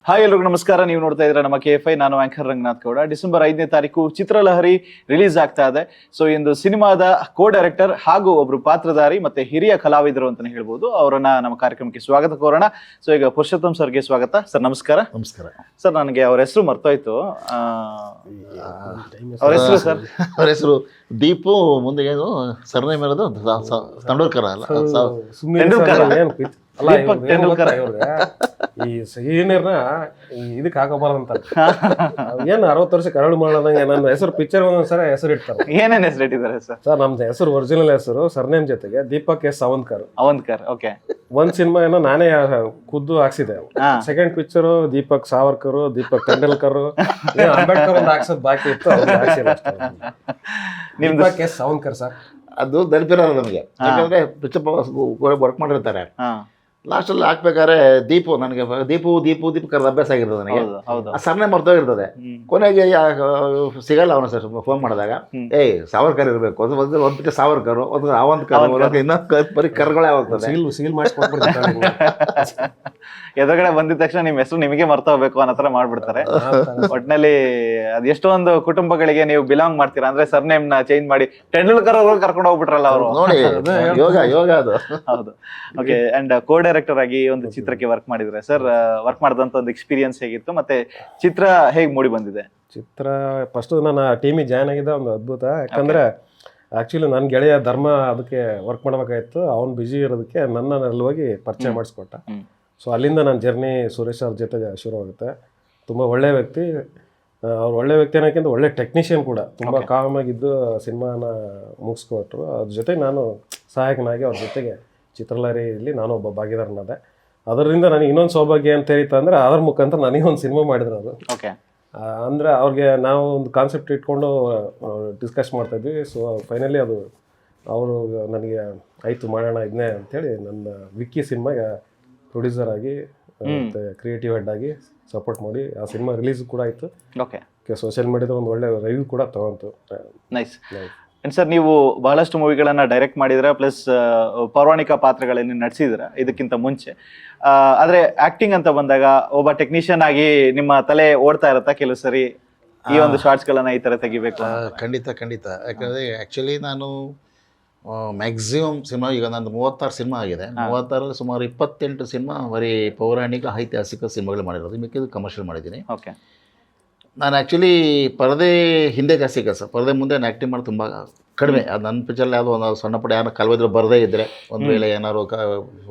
Hi ಎಲ್ರಿಗೂ ನಮಸ್ಕಾರ. ನೀವು ನೋಡ್ತಾ ಇದ್ರೆ ನಮ್ಮ KFI. ನಾನು ಆಂಕರ್ ರಂಗನಾಥ್ ಗೌಡ. ಡಿಸೆಂಬರ್ 5ನೇ ತಾರೀಕು ಚಿತ್ರಲಹರಿ ರಿಲೀಸ್ ಆಗ್ತಾ ಇದೆ. ಸೊ ಇಂದು ಸಿನಿಮಾದ ಡೈರೆಕ್ಟರ್ ಹಾಗೂ ಒಬ್ರು ಪಾತ್ರಧಾರಿ ಮತ್ತೆ ಹಿರಿಯ ಕಲಾವಿದರು ಅಂತಾನೆ ಹೇಳ್ಬೋದು. ಅವರನ್ನ ನಮ್ಮ ಕಾರ್ಯಕ್ರಮಕ್ಕೆ ಸ್ವಾಗತ ಕೋರೋಣ. ಸೊ ಈಗ ಪುರುಷೋತ್ತಮ್ ಸರ್ಗೆ ಸ್ವಾಗತ. ಸರ್ ನಮಸ್ಕಾರ. ನಮಸ್ಕಾರ ಸರ್, ನನಗೆ ಅವ್ರ ಹೆಸರು ಮರ್ತೋಯ್ತು. ಅವ್ರ ಹೆಸರು ಸರ್? ಅವ್ರ ಹೆಸರು ದೀಪು. ಮುಂದೆ ಏನು ಸರ್ನೇಮ್ ಇರೋದು ತಂಡೂಲ್ಕರ್ ಅಲ್ಲ, ತೆಂಡೂಲ್ಕರ್. ದೀಪಕ್ ಟೆಂಡೂಲ್ಕರ್. ಈ ಸೀನಿಯರ್ನ ಇದಕ್ಕೆ ಹಾಕಬಾರ್ದಂತ ಏನ್ 60 ವರ್ಷ ಕರಳು ಮಾಡೋದಂಗೆ ನನ್ನ ಹೆಸರು ಪಿಕ್ಚರ್ ಒಂದೊಂದ್ಸಲ ಹೆಸರು ಇಡ್ತಾರೆ. ಏನೇನ್ ಹೆಸರು ಇಟ್ಟಿದ್ದಾರೆ ಸರ್? ಸರ್ ನಮ್ದು ಹೆಸರು ಒರಿಜಿನಲ್ ಹೆಸರು ಸರ್ನೇಮ್ ಜೊತೆಗೆ ದೀಪಕ್ ಎಸ್ ಸಾವಂತ್ಕರ್. ಓಕೆ. ಒಂದ್ ಸಿನಿಮಾ ಏನೋ ನಾನೇ ಖುದ್ದು ಹಾಕ್ಸಿದೆ. ಸೆಕೆಂಡ್ ಪಿಕ್ಚರ್ ದೀಪಕ್ ಸಾವರ್ಕರ್, ದೀಪಕ್ ಟೆಂಡೂಲ್ಕರ್, ಅಂಬೇಡ್ಕರ್ ಒಂದು ಹಾಕ್ಸೋದ್ ಬಾಕಿ ಇತ್ತು. Deepak S Sawantkar sir. ಅದು ನೆನಪಿರಲ್ಲ ನಮಗೆ, ಯಾಕಂದ್ರೆ ಪಿಕ್ಚರ್ ವರ್ಕ್ ಮಾಡಿರ್ತಾರೆ. ಲಾಸ್ಟಲ್ಲಿ ಹಾಕ್ಬೇಕಾದ್ರೆ ದೀಪು ನನಗೆ ದೀಪು ಕರೆದ ಅಭ್ಯಾಸ ಆಗಿರ್ತದೆ ನನಗೆ. ಆ ಸರ್ನೇಮ್ ಮರ್ತೋಗಿರ್ತದೆ. ಕೊನೆಗೆ ಸಿಗಲ್ಲ ಅವನ ಸರ್ ಫೋನ್ ಮಾಡಿದಾಗ, ಸಾವರ್ಕರ್ ಇರಬೇಕು, ಒಂದು ಪಿಕ್ಚರ್ ಸಾವರ್ಕರ್, ಒಂದು ಅವಂತ್ಕರ್, ಇನ್ನೊಂದು ಬರೀ ಕರ್ಗಳೇ ಹೋಗ್ತದೆ. ಸೀಲ್ ಮಾಡಿಸ್ಕೊಟ್ಬಿಡ್ತಾರೆ. ಎದುರುಗಡೆ ಬಂದಿದ ತಕ್ಷಣ ನಿಮ್ ಹೆಸರು ನಿಮಗೆ ಮರ್ತೋಗ್ಬೇಕು ಅನ್ನೋ ತರ ಮಾಡ್ಬಿಡ್ತಾರೆ. ಒಟ್ನಲ್ಲಿ ಅದ್ ಎಷ್ಟೊಂದು ಕುಟುಂಬಗಳಿಗೆ ನೀವು ಬಿಲಾಂಗ್ ಮಾಡ್ತೀರಾ ಅಂದ್ರೆ ಸರ್ನೇಮ್ ನ ಚೇಂಜ್ ಮಾಡಿ ಟೆಂಡೂಲ್ಕರ್ ಅವ್ರು ಕರ್ಕೊಂಡು ಹೋಗ್ಬಿಟ್ರಲ್ಲ ಅವರು. ನೋಡಿ, ಯೋಗ ಅದು. ಹೌದು. ಓಕೆ. ಅಂಡ್ ಡೈರೆಕ್ಟರ್ ಆಗಿ ಒಂದು ಚಿತ್ರಕ್ಕೆ ವರ್ಕ್ ಮಾಡಿದ್ರೆ ಸರ್, ವರ್ಕ್ ಮಾಡಿದಂತ ಒಂದು ಎಕ್ಸ್ಪೀರಿಯನ್ಸ್ ಹೇಗಿತ್ತು ಮತ್ತೆ ಚಿತ್ರ ಹೇಗ್ ಮೂಡಿ ಬಂದಿದೆ? ಚಿತ್ರ ಫಸ್ಟ್ ನನ್ನ ಟೀಮಿಗೆ ಜಾಯ್ನ್ ಆಗಿದ್ದ ಒಂದು ಅದ್ಭುತ. ಯಾಕಂದ್ರೆ ಆಕ್ಚುಲಿ ನನ್ನ ಗೆಳೆಯ ಧರ್ಮ ಅದಕ್ಕೆ ವರ್ಕ್ ಮಾಡ್ಬೇಕಾಗಿತ್ತು. ಅವ್ನು ಬಿಜಿ ಇರೋದಕ್ಕೆ ನನ್ನಲ್ಲಿ ಹೋಗಿ ಪರಿಚಯ ಮಾಡಿಸ್ಕೊಟ್ಟ. ಸೊ ಅಲ್ಲಿಂದ ನನ್ನ ಜರ್ನಿ ಸುರೇಶ್ ಅವ್ರ ಜೊತೆ ಶುರುವಾಗುತ್ತೆ. ತುಂಬ ಒಳ್ಳೆ ವ್ಯಕ್ತಿ. ಅವ್ರು ಒಳ್ಳೆ ವ್ಯಕ್ತಿ ಅನ್ನೋಕ್ಕಿಂತ ಒಳ್ಳೆ ಟೆಕ್ನಿಷಿಯನ್ ಕೂಡ. ತುಂಬ ಕಾಮಾಗಿದ್ದು ಸಿನಿಮಾನ ಮುಗಿಸ್ಕೊಟ್ರು. ಅದ್ರ ಜೊತೆಗೆ ನಾನು ಸಹಾಯಕನಾಗಿ ಅವ್ರ ಜೊತೆಗೆ ಚಿತ್ರಲಹರಿಯಲ್ಲಿ ನಾನು ಒಬ್ಬ ಭಾಗಿದಾರನಾದೆ. ಅದರಿಂದ ನನಗೆ ಇನ್ನೊಂದು ಸೌಭಾಗ್ಯ ಅಂತ ಹೇಳಿತ್ತು ಅಂದರೆ ಅದ್ರ ಮುಖಾಂತರ ನನಗೆ ಒಂದು ಸಿನಿಮಾ ಮಾಡಿದ್ರು ಅದು. ಅಂದರೆ ಅವ್ರಿಗೆ ನಾವು ಒಂದು ಕಾನ್ಸೆಪ್ಟ್ ಇಟ್ಕೊಂಡು ಡಿಸ್ಕಸ್ ಮಾಡ್ತಾಯಿದ್ವಿ. ಸೊ ಫೈನಲಿ ಅದು ಅವರು ನನಗೆ ಆಯಿತು ಮಾಡೋಣ ಇದನ್ನೇ ಅಂಥೇಳಿ ನನ್ನ ವಿಕ್ಕಿ ಸಿನಿಮಾಗೆ ಪ್ರೊಡ್ಯೂಸರ್ ಆಗಿ ಮತ್ತು ಕ್ರಿಯೇಟಿವ್ ಹೆಡ್ ಆಗಿ ಸಪೋರ್ಟ್ ಮಾಡಿ ಆ ಸಿನಿಮಾ ರಿಲೀಸ್ ಕೂಡ ಆಯಿತು. ಓಕೆ. ಸೋಷಿಯಲ್ ಮೀಡಿಯಾದ ಒಂದು ಒಳ್ಳೆ ರಿವ್ಯೂ ಕೂಡ ತಗೊಂತು. ನೈಸ್. ಅಂಡ್ ಸರ್, ನೀವು ಬಹಳಷ್ಟು ಮೂವಿಗಳನ್ನ ಡೈರೆಕ್ಟ್ ಮಾಡಿದ್ರ, ಪ್ಲಸ್ ಪೌರಾಣಿಕ ಪಾತ್ರಗಳನ್ನು ನಡೆಸಿದ್ರ ಇದಕ್ಕಿಂತ ಮುಂಚೆ. ಆದ್ರೆ ಆಕ್ಟಿಂಗ್ ಅಂತ ಬಂದಾಗ ಒಬ್ಬ ಟೆಕ್ನಿಷಿಯನ್ ಆಗಿ ನಿಮ್ಮ ತಲೆ ಓಡ್ತಾ ಇರತ್ತಾ ಕೆಲವು ಸರಿ ಈ ಒಂದು ಶಾರ್ಟ್ಸ್ ಗಳನ್ನ ಈ ತರ ತೆಗಿಬೇಕು? ಖಂಡಿತ. ಯಾಕಂದ್ರೆ ಆಕ್ಚುಲಿ ನಾನು ಮ್ಯಾಕ್ಸಿಮಮ್ ಸಿನಿಮಾ, ಈಗ ನಂದು 36 ಸಿನಿಮಾ ಆಗಿದೆ. 36ರಲ್ಲಿ ಸುಮಾರು 28 ಸಿನಿಮಾ ಬರೀ ಪೌರಾಣಿಕ ಐತಿಹಾಸಿಕ ಸಿನಿಮಾಗಳು ಮಾಡಿರೋದು. ಮಿಕ್ಕಿದ್ದು ಕಮರ್ಷಿಯಲ್ ಮಾಡಿದ್ದೀನಿ. ಓಕೆ. ನಾನು ಆ್ಯಕ್ಚುಲಿ ಪರದೆ ಹಿಂದೆ ಜಾಸ್ತಿ ಕೆಲಸ, ಪರದೆ ಮುಂದೆ ನಾನು ಆ್ಯಕ್ಟಿಂಗ್ ಮಾಡಿ ತುಂಬ ಕಡಿಮೆ. ಅದು ನನ್ನ ಪಿಕ್ಚರ್ಲಿ ಯಾವುದೋ ಒಂದು ಸಣ್ಣ ಪುಟ್ಟ ಯಾರು ಕಲಾವಿದರು ಬರದೇ ಇದ್ದರೆ, ಒಂದು ವೇಳೆ ಏನಾದ್ರು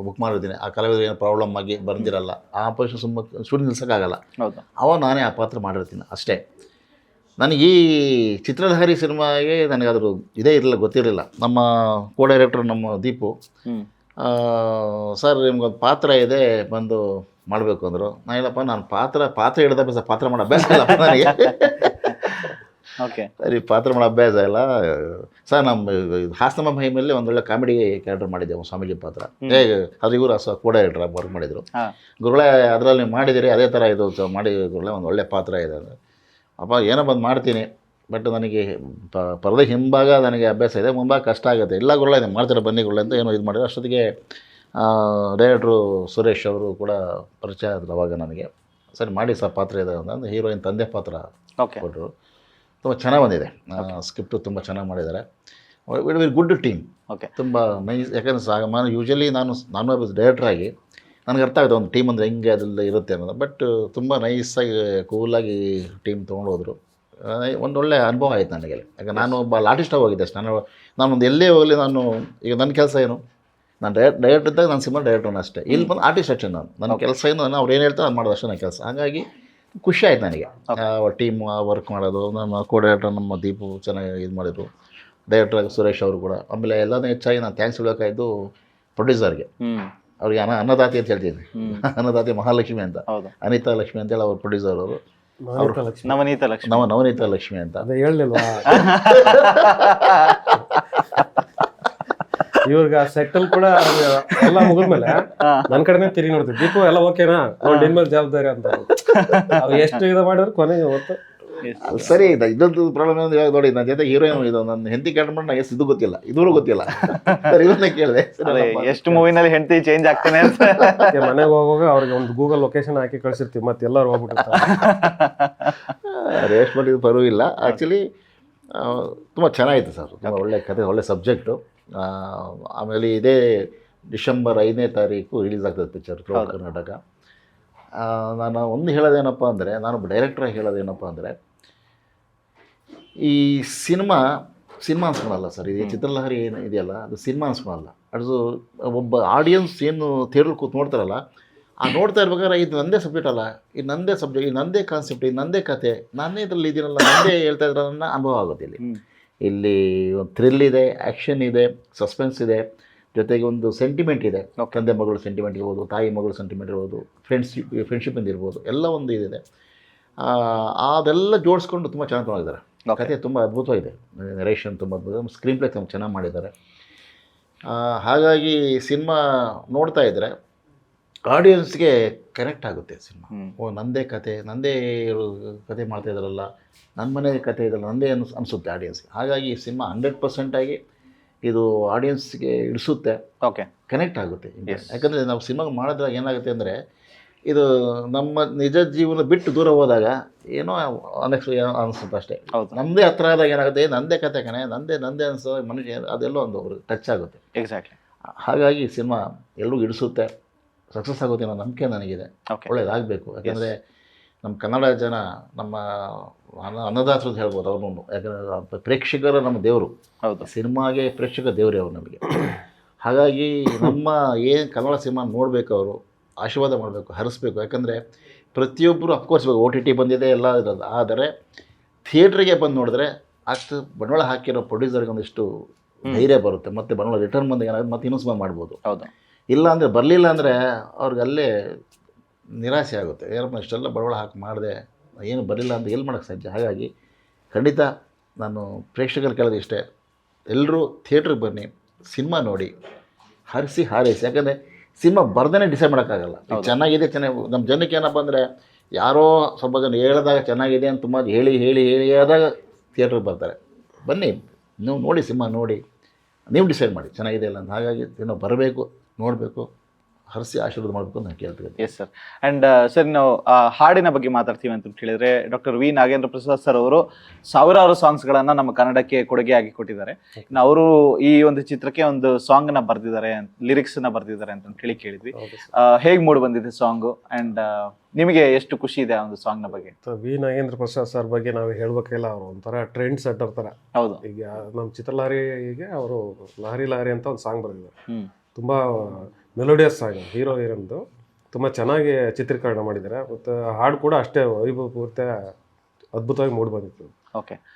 ಬುಕ್ ಮಾಡಿರ್ತೀನಿ, ಆ ಕಲಾವಿದ್ರು ಏನೋ ಪ್ರಾಬ್ಲಮ್ ಆಗಿ ಬಂದಿರಲ್ಲ, ಆ ಪೊಸಿಷನ್ ಸುಮ್ಮ ಶೂಟಿಂಗ್ ನಿಲ್ಸೋಕ್ಕಾಗಲ್ಲ, ಅವಾಗ ನಾನೇ ಆ ಪಾತ್ರ ಮಾಡಿರ್ತೀನಿ ಅಷ್ಟೇ. ನನಗೆ ಈ ಚಿತ್ರಲಹರಿ ಸಿನಿಮಾಗೆ ನನಗೆ ಅದ್ರ ಇದೇ ಇರಲಿಲ್ಲ, ಗೊತ್ತಿರಲಿಲ್ಲ. ನಮ್ಮ ಡೈರೆಕ್ಟರ್ ನಮ್ಮ ದೀಪು ಸರ್, ನಿಮ್ಗೊಂದು ಪಾತ್ರ ಇದೆ, ಬಂದು ಮಾಡಬೇಕು ಅಂದರು. ನಾನು ಇಲ್ಲಪ್ಪ, ನಾನು ಪಾತ್ರ ಹಿಡ್ದ ಅಭ್ಯಾಸ, ಪಾತ್ರ ಮಾಡೋ ಅಭ್ಯಾಸ ಇಲ್ಲಪ್ಪ ನನಗೆ. ಓಕೆ. ಸರಿ, ಪಾತ್ರ ಮಾಡೋ ಅಭ್ಯಾಸ ಇಲ್ಲ ಸರ್. ನಮ್ಮ ಹಾಸನ ಮಹಿಮೆಯಲ್ಲಿ ಒಂದೊಳ್ಳೆ ಕಾಮಿಡಿ ಕ್ಯಾರೆಕ್ಟರ್ ಮಾಡಿದ್ದೆ, ಸ್ವಾಮೀಜಿ ಪಾತ್ರ. ಅದು ಇವರು ಡೈರೆಕ್ಟರ್ ವರ್ಕ್ ಮಾಡಿದರು. ಗುರುಳೆ ಅದರಲ್ಲಿ ನೀವು ಮಾಡಿದಿರಿ, ಅದೇ ಥರ ಇದು ಮಾಡಿ ಗುರುಳೆ ಒಂದು ಒಳ್ಳೆ ಪಾತ್ರ ಇದೆ. ಅಪ್ಪ ಏನೋ ಬಂದು ಮಾಡ್ತೀನಿ, ಬಟ್ ನನಗೆ ಪರದೆ ಹಿಂಭಾಗ ನನಗೆ ಅಭ್ಯಾಸ ಇದೆ, ಮುಂಭಾಗ ಕಷ್ಟ ಆಗುತ್ತೆ. ಇಲ್ಲ ಗುರುಳೆ ಇದೆ, ಮಾಡ್ತಾರೆ ಬನ್ನಿ ಗುರುಳೆ ಅಂತ ಏನೋ ಇದು ಮಾಡಿದ್ರು. ಅಷ್ಟೊತ್ತಿಗೆ ಡೈರೆಕ್ಟ್ರು ಸುರೇಶ್ ಅವರು ಕೂಡ ಪರಿಚಯ ಆದರು ಅವಾಗ ನನಗೆ. ಸರಿ ಮಾಡಿ ಸರ್, ಪಾತ್ರ ಇದೆ ಅಂತ ಹೀರೋಯಿನ್ ತಂದೆ ಪಾತ್ರ ಕೊಟ್ಟರು. ತುಂಬ ಚೆನ್ನಾಗಿ ಬಂದಿದೆ, ಸ್ಕ್ರಿಪ್ಟು ತುಂಬ ಚೆನ್ನಾಗಿ ಮಾಡಿದ್ದಾರೆ. Very good team. ಓಕೆ. ತುಂಬ ನೈಸ್. ಯಾಕಂದರೆ ಯೂಶಲಿ ನಾನು ಡೈರೆಕ್ಟ್ರ್ ಆಗಿ ನನಗೆ ಅರ್ಥ ಆಗುತ್ತೆ ಒಂದು ಟೀಮ್ ಅಂದರೆ ಹಿಂಗೆ ಅದೆಲ್ಲ ಇರುತ್ತೆ ಅನ್ನೋದು. ಬಟ್ ತುಂಬ ನೈಸಾಗಿ ಕೂಲಾಗಿ ಟೀಮ್ ತೊಗೊಂಡು ಹೋದರು. ಒಂದೊಳ್ಳೆ ಅನುಭವ ಆಯಿತು ನನಗೆ. ಯಾಕಂದ್ರೆ ನಾನು ಒಬ್ಬ ಆರ್ಟಿಸ್ಟಾಗಿ ಹೋಗಿದ್ದೆ ಅಷ್ಟೇ. ನಾನೊಂದು ಎಲ್ಲೇ ಹೋಗಲಿ, ನಾನು ಈಗ ನನ್ನ ಕೆಲಸ ಏನು, ನಾನು ಡೈರೆಕ್ಟ್ ಇದ್ದಾಗ ನಾನು ಸಿನಿಮಾ ಡೈರೆಕ್ಟ್ರನ್ನ ಅಷ್ಟೇ. ಇಲ್ಲಿ ಬಂದು ಆರ್ಟಿಸ್ಟ್ ಅಷ್ಟೇ. ನನ್ನ ಕೆಲಸ ಏನು, ಅವ್ರು ಏನು ಹೇಳ್ತಾರೆ ಅದು ಮಾಡೋದು ಅಷ್ಟೇ ನನ್ನ ಕೆಲಸ. ಹಾಗಾಗಿ ಖುಷಿ ಆಯ್ತು ನನಗೆ ಟೀಮ್ ವರ್ಕ್ ಮಾಡೋದು. ನಮ್ಮ ಡೈರೆಕ್ಟರ್ ನಮ್ಮ ದೀಪು ಚೆನ್ನಾಗಿ ಇದು ಮಾಡಿದರು, ಡೈರೆಕ್ಟರ್ ಸುರೇಶ್ ಅವರು ಕೂಡ. ಆಮೇಲೆ ಎಲ್ಲನೂ ಹೆಚ್ಚಾಗಿ ನಾನು ಥ್ಯಾಂಕ್ಸ್ ಹೇಳೋಕ್ಕಾಯ್ತು ಪ್ರೊಡ್ಯೂಸರ್ಗೆ. ಅವ್ರಿಗೆ ಅನ್ನದಾತಿ ಅಂತ ಹೇಳ್ತೀನಿ, ಅನ್ನದಾತಿ ಮಹಾಲಕ್ಷ್ಮಿ ಅಂತ, ಅನಿತಾ ಲಕ್ಷ್ಮಿ ಅಂತೇಳಿ ಅವ್ರ ಪ್ರೊಡ್ಯೂಸರ್ ಅವರು. ನವನೀತ ಲಕ್ಷ್ಮಿ ಅಂತ ಹೇಳಿಲ್ವಾ ಇವ್ರಿಗೆ ಸೆಟ್ಟಲ್ ಕೂಡ ಎಲ್ಲ ಮುಗಿದ್ಮೇಲೆ ನನ್ನ ಕಡೆನೇ ತಿರುಗಿ ನೋಡ್ತೀವಿ. ದೀಪು ಎಲ್ಲ ಓಕೆನಾ, ಇನ್ಮೇಲೆ ಜವಾಬ್ದಾರಿ ಅಂತ. ಎಷ್ಟು ಇದು ಮಾಡಿದ್ರು ಕೊನೆಗೆ ಹೊತ್ತು ಅದು ಸರಿ ಇದೆ. ಇದೊಂದು ಪ್ರಾಬ್ಲಮ್ ಅಂದ್ರೆ ಇವಾಗ ನೋಡಿ, ನನ್ನ ಜೊತೆ ಹೀರೋಯಿನ್ ಇದು ನನ್ನ ಹೆಂಡತಿ ಕ್ಯಾರೆಕ್ಟರ್ ನಂಗೆ ಇದು ಗೊತ್ತಿಲ್ಲ, ಇದುವರೆಗೂ ಗೊತ್ತಿಲ್ಲ. ಸರ್ ಇವನ್ನೇ ಕೇಳಿದೆ, ಎಷ್ಟು ಮೂವಿನಲ್ಲಿ ಹೆಂಡತಿ ಚೇಂಜ್ ಆಗ್ತಾನೆ ಅಂತ. ಮನೆಗೆ ಹೋಗುವಾಗ ಅವ್ರಿಗೆ ಒಂದು ಗೂಗಲ್ ಲೊಕೇಶನ್ ಹಾಕಿ ಕಳ್ಸಿರ್ತೀವಿ, ಮತ್ತೆ ಎಲ್ಲರೂ ಹೋಗ್ಬಿಟ್ಟಿರ್ತಾರೆ. ರೇಷ್ಮೆ ಇದು ಪರವಾಗಿಲ್ಲ. ಆ್ಯಕ್ಚುಲಿ ತುಂಬ ಚೆನ್ನಾಗಿತ್ತು ಸರ್, ತುಂಬ ಒಳ್ಳೆ ಕತೆ, ಒಳ್ಳೆ ಸಬ್ಜೆಕ್ಟು. ಆಮೇಲೆ ಇದೇ ಡಿಸೆಂಬರ್ 5ನೇ ತಾರೀಕು ರಿಲೀಸ್ ಆಗ್ತದೆ ಪಿಕ್ಚರ್ ಥ್ರೂಔಟ್ ಕರ್ನಾಟಕ. ನಾನು ಒಂದು ಹೇಳೋದೇನಪ್ಪ ಅಂದರೆ, ನಾನೊಬ್ಬ ಡೈರೆಕ್ಟ್ರಾಗಿ ಹೇಳೋದೇನಪ್ಪ ಅಂದರೆ, ಈ ಸಿನಿಮಾ ಅನ್ಸ್ಕೊಳಲ್ಲ ಸರ್. ಇದು ಚಿತ್ರಲಹರಿ ಏನು ಇದೆಯಲ್ಲ, ಅದು ಸಿನಿಮಾ ಅನ್ಸ್ಕೊಳಲ್ಲ. ಅದು ಒಬ್ಬ ಆಡಿಯನ್ಸ್ ಏನು ಥಿಯೇಟ್ರಲ್ಲಿ ಕೂತು ನೋಡ್ತಾರಲ್ಲ, ಆ ನೋಡ್ತಾ ಇರ್ಬೇಕಾದ್ರೆ ಇದು ನಂದೇ ಸಬ್ಜೆಕ್ಟ್ ಅಲ್ಲ, ಇದು ನಂದೇ ಸಬ್ಜೆಕ್ಟ್, ಇದು ನಂದೇ ಕಾನ್ಸೆಪ್ಟ್, ಇದು ನಂದೇ ಕತೆ, ನಾನೇ ಇದರಲ್ಲಿ ಇದೀನಲ್ಲ, ನಂದೇ ಹೇಳ್ತಾ ಇದ್ರನ್ನ ಅನುಭವ ಆಗುತ್ತೆ. ಇಲ್ಲಿ ಒಂದು ಥ್ರಿಲ್ ಇದೆ, ಆ್ಯಕ್ಷನ್ ಇದೆ, ಸಸ್ಪೆನ್ಸ್ ಇದೆ, ಜೊತೆಗೆ ಒಂದು ಸೆಂಟಿಮೆಂಟ್ ಇದೆ. ತಂದೆ ಮಗಳು ಸೆಂಟಿಮೆಂಟ್ ಇರ್ಬೋದು, ತಾಯಿ ಮಗಳು ಸೆಂಟಿಮೆಂಟ್ ಇರ್ಬೋದು, ಫ್ರೆಂಡ್ಶಿಪ್ ಇರ್ಬೋದು, ಎಲ್ಲ ಒಂದು ಇದಿದೆ. ಅದೆಲ್ಲ ಜೋಡಿಸ್ಕೊಂಡು ತುಂಬ ಚೆನ್ನಾಗಿ ತೊಗೊಂಡಿದ್ದಾರೆ. ಕತೆ ತುಂಬ ಅದ್ಭುತವಾಗಿದೆ, ನರೇಷನ್ ತುಂಬ ಅದ್ಭುತ, ಸ್ಕ್ರೀನ್ ಪ್ಲೇ ತುಂಬ ಚೆನ್ನಾಗಿ ಮಾಡಿದ್ದಾರೆ. ಹಾಗಾಗಿ ಸಿನಿಮಾ ನೋಡ್ತಾ ಇದ್ದರೆ ಆಡಿಯನ್ಸ್ಗೆ ಕನೆಕ್ಟ್ ಆಗುತ್ತೆ ಸಿನಿಮಾ. ಓ ನಂದೇ ಕತೆ, ನಂದೇ ಕತೆ ಮಾಡ್ತಾ ಇದ್ದಾರಲ್ಲ, ನನ್ನ ಮನೆ ಕತೆ ಇದಲ್ಲ, ನಂದೇ ಅನಿಸುತ್ತೆ ಆಡಿಯನ್ಸ್ಗೆ. ಹಾಗಾಗಿ ಈ ಸಿನಿಮಾ 100% ಇದು ಆಡಿಯನ್ಸ್ಗೆ ಇಡಿಸುತ್ತೆ, ಕನೆಕ್ಟ್ ಆಗುತ್ತೆ. ಯಾಕಂದರೆ ನಾವು ಸಿನಿಮಾ ಮಾಡಿದಾಗ ಏನಾಗುತ್ತೆ ಅಂದರೆ, ಇದು ನಮ್ಮ ನಿಜ ಜೀವನ ಬಿಟ್ಟು ದೂರ ಹೋದಾಗ ಏನೋ ಅನಿಸುತ್ತೆ ಅಷ್ಟೇ. ನಮ್ಮದೇ ಹತ್ರ ಆದಾಗ ಏನಾಗುತ್ತೆ, ನಂದೇ ಕತೆ ಕಣೆ, ನಂದೇ ಅನಿಸೋ ಮನುಷ್ಯ, ಅದೆಲ್ಲೋ ಒಂದು ಅವ್ರಿಗೆ ಟಚ್ ಆಗುತ್ತೆ. ಎಕ್ಸಾಕ್ಟ್ಲಿ. ಹಾಗಾಗಿ ಸಿನಿಮಾ ಎಲ್ರಿಗೂ ಇಡಿಸುತ್ತೆ, ಸಕ್ಸಸ್ ಆಗುತ್ತೆ ಅನ್ನೋ ನಂಬಿಕೆ ನನಗಿದೆ. ಒಳ್ಳೇದಾಗಬೇಕು. ಯಾಕೆಂದರೆ ನಮ್ಮ ಕನ್ನಡ ಜನ ನಮ್ಮ ಅನ್ನದಾತರು ಅಂತ ಹೇಳ್ಬೋದು ಅವ್ರನ್ನೂ. ಯಾಕಂದರೆ ಪ್ರೇಕ್ಷಕರ ನಮ್ಮ ದೇವರು. ಸಿನಿಮಾಗೆ ಪ್ರೇಕ್ಷಕ ದೇವರೇ ಅವರು ನಮಗೆ. ಹಾಗಾಗಿ ನಮ್ಮ ಏನು ಕನ್ನಡ ಸಿನಿಮಾ ನೋಡಬೇಕು, ಅವರು ಆಶೀರ್ವಾದ ಮಾಡಬೇಕು, ಹರಿಸ್ಬೇಕು. ಯಾಕಂದರೆ ಪ್ರತಿಯೊಬ್ಬರು ಅಫ್ಕೋರ್ಸ್ ಇವಾಗ OTT ಬಂದಿದೆ, ಎಲ್ಲ ಇರೋದು. ಆದರೆ ಥಿಯೇಟ್ರಿಗೆ ಬಂದು ನೋಡಿದ್ರೆ ಅಷ್ಟು ಬಂಡವಾಳ ಹಾಕಿರೋ ಪ್ರೊಡ್ಯೂಸರ್ಗೆ ಒಂದಿಷ್ಟು ಧೈರ್ಯ ಬರುತ್ತೆ, ಮತ್ತು ಬಂಡವಾಳ ರಿಟರ್ನ್ ಬಂದಾಗ ಏನಾಗುತ್ತೆ ಮತ್ತೆ ಇನ್ನೂ ಸಿನಿಮಾ ಮಾಡ್ಬೋದು. ಇಲ್ಲ ಅಂದರೆ ಬರಲಿಲ್ಲ ಅಂದರೆ ಅವ್ರಿಗೆ ಅಲ್ಲೇ ನಿರಾಸೆ ಆಗುತ್ತೆ. ಏನಪ್ಪ ಇಷ್ಟೆಲ್ಲ ಬಂಡವಾಳ ಹಾಕಿ ಮಾಡಿದೆ, ಏನು ಬರಲಿಲ್ಲ ಅಂತ ಎಲ್ಲಿ ಮಾಡೋಕ್ಕೆ ಸಾಧ್ಯ. ಹಾಗಾಗಿ ಖಂಡಿತ ನಾನು ಪ್ರೇಕ್ಷಕರು ಕೇಳೋದು ಇಷ್ಟೇ, ಎಲ್ಲರೂ ಥಿಯೇಟ್ರಿಗೆ ಬನ್ನಿ, ಸಿನಿಮಾ ನೋಡಿ, ಹರಿಸಿ ಹಾರೈಸಿ. ಯಾಕಂದರೆ ಸಿನಿಮಾ ಬರ್ದೇ ಡಿಸೈಡ್ ಮಾಡೋಕ್ಕಾಗಲ್ಲ. ಚೆನ್ನಾಗಿದೆ ನಮ್ಮ ಜನಕ್ಕೆ ಏನಪ್ಪ ಅಂದರೆ, ಯಾರೋ ಸ್ವಲ್ಪ ಜನ ಹೇಳಿದಾಗ ಚೆನ್ನಾಗಿದೆ ಅಂತ ತುಂಬ ಹೇಳಿ ಆದಾಗ ಥಿಯೇಟ್ರಿಗೆ ಬರ್ತಾರೆ. ಬನ್ನಿ, ನೀವು ನೋಡಿ, ಸಿನಿಮಾ ನೋಡಿ, ನೀವು ಡಿಸೈಡ್ ಮಾಡಿ ಚೆನ್ನಾಗಿದೆ ಇಲ್ಲ ಅಂತ. ಹಾಗಾಗಿ ನಾವು ಬರಬೇಕು, ನೋಡಬೇಕು, ಹರಿಸಿ ಆಶೀರ್ವಾದ ಮಾಡಬೇಕು ಅಂತ ನಾನು ಕೇಳ್ತೀನಿ. Yes sir. ಆ್ಯಂಡ್ ಸರ್, ನಾವು ಹಾಡಿನ ಬಗ್ಗೆ ಮಾತಾಡ್ತೀವಿ ಅಂತ ಹೇಳಿದರೆ, doctor V Nagendra Prasad sir ಅವರು ಸಾವಿರಾರು ಸಾಂಗ್ಸ್ಗಳನ್ನು ನಮ್ಮ ಕನ್ನಡಕ್ಕೆ ಕೊಡುಗೆಯಾಗಿ ಕೊಟ್ಟಿದ್ದಾರೆ. ಅವರು ಈ ಒಂದು ಚಿತ್ರಕ್ಕೆ ಒಂದು ಸಾಂಗ್ನ ಬರೆದಿದ್ದಾರೆ, ಲಿರಿಕ್ಸ್ನ ಬರೆದಿದ್ದಾರೆ ಅಂತ ಕೇಳಿದ್ವಿ. ಹೇಗೆ ಮೂಡಿ ಬಂದಿದೆ ಸಾಂಗು, ಆ್ಯಂಡ್ ನಿಮಗೆ ಎಷ್ಟು ಖುಷಿ ಇದೆ ಆ ಒಂದು ಸಾಂಗ್ನ ಬಗ್ಗೆ? ವಿ ನಾಗೇಂದ್ರ ಪ್ರಸಾದ್ ಸರ್ ಬಗ್ಗೆ ನಾವು ಹೇಳ್ಬೇಕಿಲ್ಲ, ಅವರು ಒಂಥರ ಟ್ರೆಂಡ್ ಸೆಟ್ಟರ್ ಥರ. ಹೌದು. ಈಗ ನಮ್ಮ ಚಿತ್ರಲಹರಿಗೆ ಅವರು ಲಹರಿ ಅಂತ ಒಂದು ಸಾಂಗ್ ಬರೆದಿದ್ದಾರೆ. ತುಂಬ ಮೆಲೋಡಿಯಸ್ ಸಾಂಗ್, ಹೀರೋಯಿನ್ದು ತುಂಬ ಚೆನ್ನಾಗಿ ಚಿತ್ರೀಕರಣ ಮಾಡಿದ್ದಾರೆ. ಮತ್ತು ಹಾಡು ಕೂಡ ಅಷ್ಟೇ ವೈಭವಪೂರ್ತಿ ಅದ್ಭುತವಾಗಿ ಮೂಡಿ ಬಂದಿತ್ತು.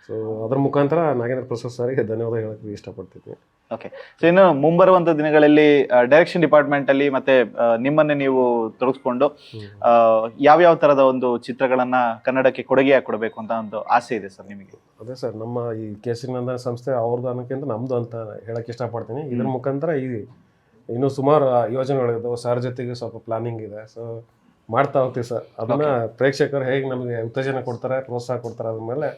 ಸೊ ಅದರ ಮುಖಾಂತರ ನಾಗೇಂದ್ರ ಪ್ರಸಾದ್ ಸರ್ಗೆ ಧನ್ಯವಾದ ಹೇಳಕ್ಕೆ ಇಷ್ಟಪಡ್ತೀನಿ. ಸೊ ಇನ್ನು ಮುಂಬರುವಂಥ ದಿನಗಳಲ್ಲಿ ಡೈರೆಕ್ಷನ್ ಡಿಪಾರ್ಟ್ಮೆಂಟಲ್ಲಿ ಮತ್ತೆ ನಿಮ್ಮನ್ನೇ ನೀವು ತೊಡಗಿಸ್ಕೊಂಡು ಯಾವ್ಯಾವ ಥರದ ಒಂದು ಚಿತ್ರಗಳನ್ನ ಕನ್ನಡಕ್ಕೆ ಕೊಡುಗೆಯಾಗಿ ಕೊಡಬೇಕು ಅಂತ ಒಂದು ಆಸೆ ಇದೆ ಸರ್ ನಿಮಗೆ? ಅದೇ ಸರ್, ನಮ್ಮ ಈ ಕೇಸರಿ ನಂದನ ಸಂಸ್ಥೆ ಅವ್ರದ್ದು ಅನ್ನೋಕ್ಕಿಂತ ನಮ್ಮದು ಅಂತ ಹೇಳಕ್ಕೆ ಇಷ್ಟಪಡ್ತೀನಿ. ಇದ್ರ ಮುಖಾಂತರ ಇನ್ನೂ ಸುಮಾರು ಯೋಜನೆಗಳಿದ್ದಾವೆ, ಸರ್ ಜೊತೆಗೆ ಸ್ವಲ್ಪ ಪ್ಲಾನಿಂಗ್ ಇದೆ. ಸೊ ಮಾಡ್ತಾ ಹೋಗ್ತೀವಿ ಸರ್. ಅದನ್ನ ಪ್ರೇಕ್ಷಕರು ಹೇಗೆ ನಮಗೆ ಉತ್ತೇಜನ ಕೊಡ್ತಾರೆ, ಪ್ರೋತ್ಸಾಹ ಕೊಡ್ತಾರೆ, ಅದ್ರ ಮೇಲೆ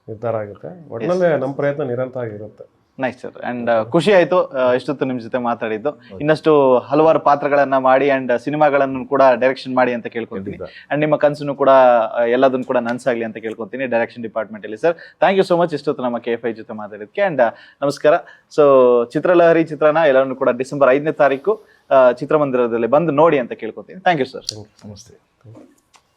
ನಿರ್ಧಾರ ಆಗುತ್ತೆ. ಒಟ್ಟಿನಲ್ಲಿ ನಮ್ಮ ಪ್ರಯತ್ನ ನಿರಂತರವಾಗಿರುತ್ತೆ. Nice sir. ಆ್ಯಂಡ್ ಖುಷಿ ಆಯಿತು ಇಷ್ಟೊತ್ತು ನಿಮ್ಮ ಜೊತೆ ಮಾತಾಡಿದ್ದು. ಇನ್ನಷ್ಟು ಹಲವಾರು ಪಾತ್ರಗಳನ್ನು ಮಾಡಿ ಆ್ಯಂಡ್ ಸಿನಿಮಾಗಳನ್ನು ಕೂಡ ಡೈರೆಕ್ಷನ್ ಮಾಡಿ ಅಂತ ಕೇಳ್ಕೊತೀನಿ. ಆ್ಯಂಡ್ ನಿಮ್ಮ ಕನಸನ್ನು ಕೂಡ ಎಲ್ಲದನ್ನು ಕೂಡ ನನ್ಸಾಗಲಿ ಅಂತ ಕೇಳ್ಕೊತೀನಿ ಡೈರೆಕ್ಷನ್ ಡಿಪಾರ್ಟ್ಮೆಂಟಲ್ಲಿ. Sir, thank you so much ಇಷ್ಟೊತ್ತು ನಮ್ಮ KFI ಜೊತೆ ಮಾತಾಡಿದ್ದಕ್ಕೆ. ಆ್ಯಂಡ್ ನಮಸ್ಕಾರ. ಸೊ ಚಿತ್ರಲಹರಿ ಚಿತ್ರನ ಎಲ್ಲರನ್ನು ಕೂಡ ಡಿಸೆಂಬರ್ 5ನೇ ತಾರೀಕು ಚಿತ್ರಮಂದಿರದಲ್ಲಿ ಬಂದು ನೋಡಿ ಅಂತ ಕೇಳ್ಕೊತೀನಿ. Thank you sir. ನಮಸ್ತೆ.